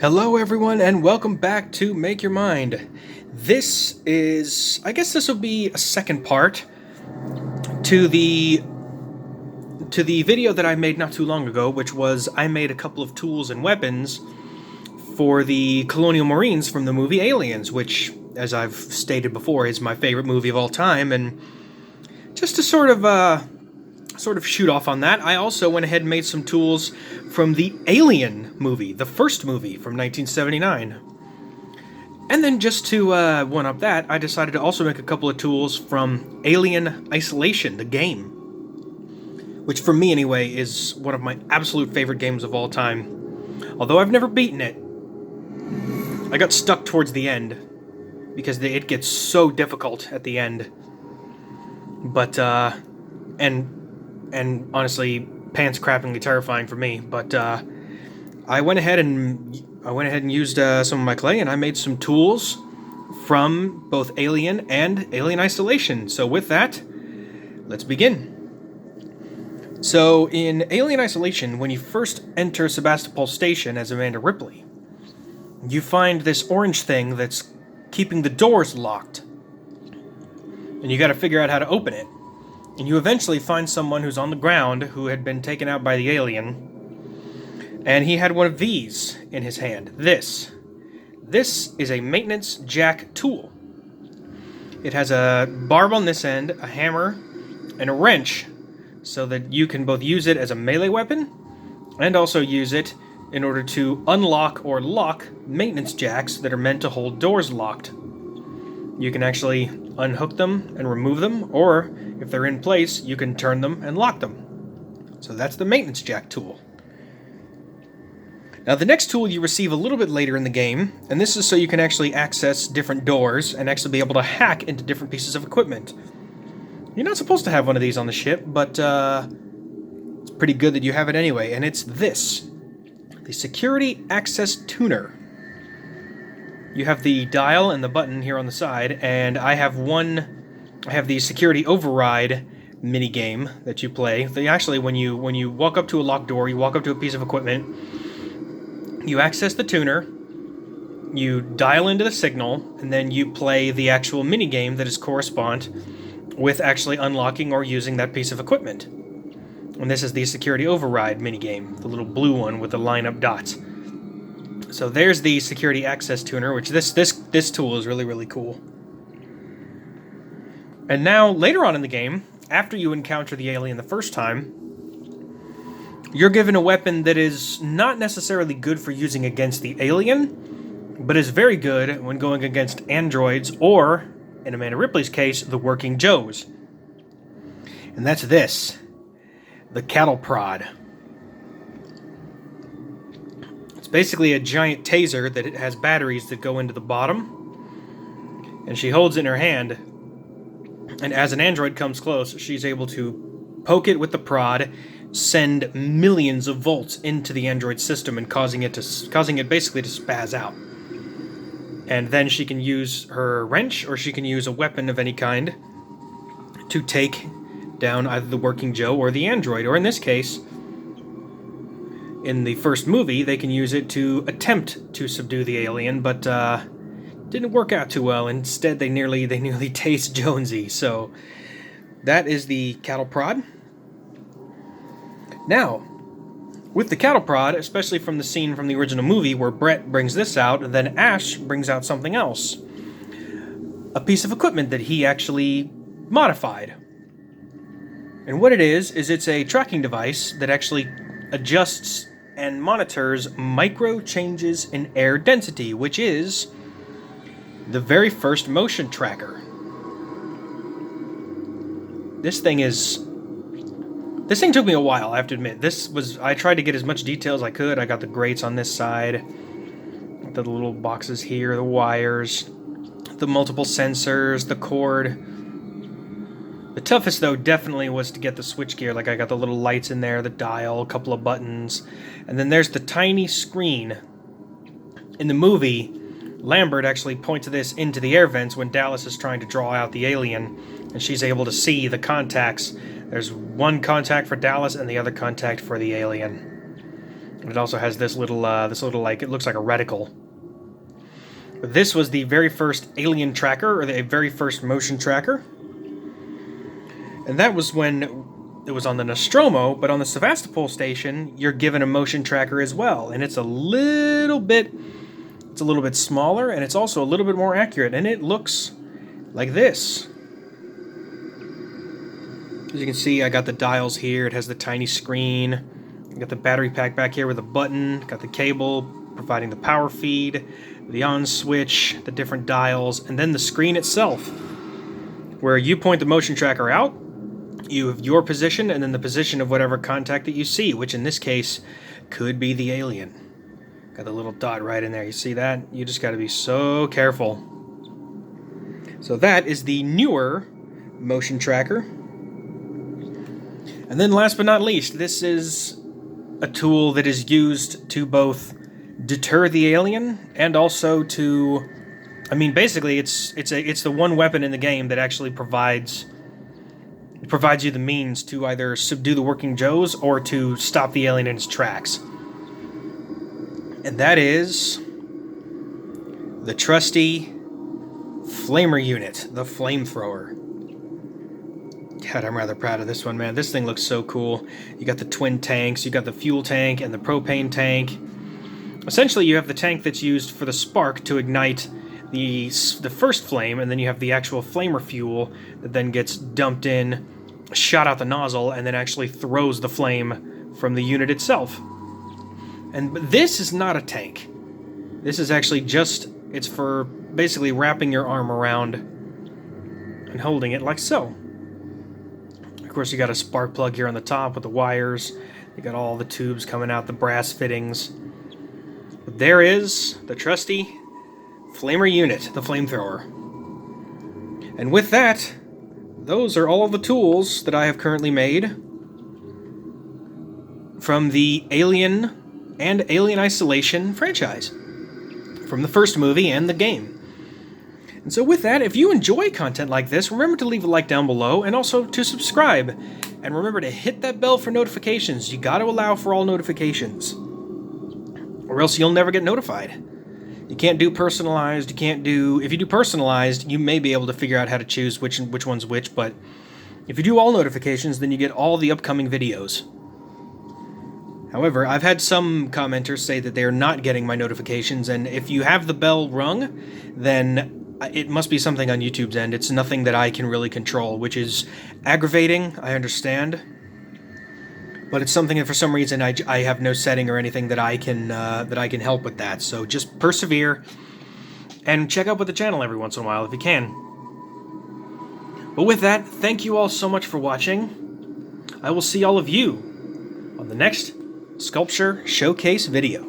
Hello, everyone, and welcome back to Make Your Mind. I guess this will be a second part to the video that I made not too long ago, which was I made a couple of tools and weapons for the Colonial Marines from the movie Aliens, which, as I've stated before, is my favorite movie of all time. And just to sort of shoot off on that, I also went ahead and made some tools from the Alien movie, the first movie from 1979. And then just to one-up that, I decided to also make a couple of tools from Alien Isolation, the game, which for me anyway is one of my absolute favorite games of all time. Although I've never beaten it, I got stuck towards the end because it gets so difficult at the end. But and honestly, pants-crappingly terrifying for me. But I went ahead and used some of my clay, and I made some tools from both Alien and Alien Isolation. So with that, let's begin. So in Alien Isolation, when you first enter Sebastopol Station as Amanda Ripley, you find this orange thing that's keeping the doors locked, and you got to figure out how to open it. And you eventually find someone who's on the ground who had been taken out by the alien, and he had one of these in his hand. This is a maintenance jack tool. It has a barb on this end, a hammer, and a wrench, so that you can both use it as a melee weapon and also use it in order to unlock or lock maintenance jacks that are meant to hold doors locked. You can actually unhook them and remove them, or if they're in place, you can turn them and lock them. So that's the maintenance jack tool. Now the next tool you receive a little bit later in the game, and this is so you can actually access different doors and actually be able to hack into different pieces of equipment. You're not supposed to have one of these on the ship, but it's pretty good that you have it anyway, and it's this. The Security Access Tuner. You have the dial and the button here on the side, and I have the Security Override minigame that you play. When you walk up to a locked door, you walk up to a piece of equipment, you access the tuner, you dial into the signal, and then you play the actual minigame that is correspond with actually unlocking or using that piece of equipment. And this is the Security Override minigame, the little blue one with the line-up dots. So there's the Security Access Tuner, which this tool is really, really cool. And now, later on in the game, after you encounter the alien the first time, you're given a weapon that is not necessarily good for using against the alien, but is very good when going against androids or, in Amanda Ripley's case, the working Joes. And that's this. The cattle prod. It's basically a giant taser that it has batteries that go into the bottom, and she holds it in her hand, and as an android comes close, she's able to poke it with the prod, send millions of volts into the android system, and causing it basically to spaz out. And then she can use her wrench, or she can use a weapon of any kind to take down either the working Joe or the android, or in this case, in the first movie, they can use it to attempt to subdue the alien, but didn't work out too well. Instead, they nearly tased Jonesy. So that is the cattle prod. Now, with the cattle prod, especially from the scene from the original movie where Brett brings this out, and then Ash brings out something else. A piece of equipment that he actually modified. And what it is it's a tracking device that actually adjusts and monitors micro changes in air density, which is the very first motion tracker. This thing took me a while, I have to admit. I tried to get as much detail as I could. I got the grates on this side, the little boxes here, the wires, the multiple sensors, the cord. The toughest, though, definitely was to get the switchgear. Like, I got the little lights in there, the dial, a couple of buttons, and then there's the tiny screen. In the movie, Lambert actually points this into the air vents when Dallas is trying to draw out the alien, and she's able to see the contacts. There's one contact for Dallas and the other contact for the alien. It also has this little like, it looks like a reticle. This was the very first alien tracker, or the very first motion tracker. And that was when it was on the Nostromo, but on the Sevastopol station, you're given a motion tracker as well. And it's a little bit smaller, and it's also a little bit more accurate. And it looks like this. As you can see, I got the dials here. It has the tiny screen. I got the battery pack back here with a button. Got the cable providing the power feed, the on switch, the different dials, and then the screen itself, where you point the motion tracker out, you have your position, and then the position of whatever contact that you see, which in this case could be the alien. Got the little dot right in there. You see that? You just got to be so careful. So that is the newer motion tracker. And then last but not least, this is a tool that is used to both deter the alien and also to, I mean, basically it's the one weapon in the game that actually provides you the means to either subdue the working Joes or to stop the alien in its tracks. And that is the trusty flamer unit, the flamethrower. God, I'm rather proud of this one, man. This thing looks so cool. You got the twin tanks, you got the fuel tank and the propane tank. Essentially, you have the tank that's used for the spark to ignite the first flame, and then you have the actual flamer fuel that then gets dumped in, shot out the nozzle, and then actually throws the flame from the unit itself. And this is not a tank. This is actually just, it's for basically wrapping your arm around and holding it like so. Of course, you got a spark plug here on the top with the wires. You got all the tubes coming out, the brass fittings. But there is the trusty flamer unit, the flamethrower. And with that, those are all of the tools that I have currently made from the Alien and Alien Isolation franchise, from the first movie and the game. And so with that, if you enjoy content like this, remember to leave a like down below and also to subscribe. And remember to hit that bell for notifications. You got to allow for all notifications, or else you'll never get notified. You can't do personalized. If you do personalized, you may be able to figure out how to choose which one's which, but if you do all notifications, then you get all the upcoming videos. However, I've had some commenters say that they are not getting my notifications, and if you have the bell rung, then it must be something on YouTube's end. It's nothing that I can really control, which is aggravating, I understand. But it's something that for some reason I have no setting or anything that I can help with that. So just persevere and check out with the channel every once in a while if you can. But with that, thank you all so much for watching. I will see all of you on the next Sculpture Showcase video.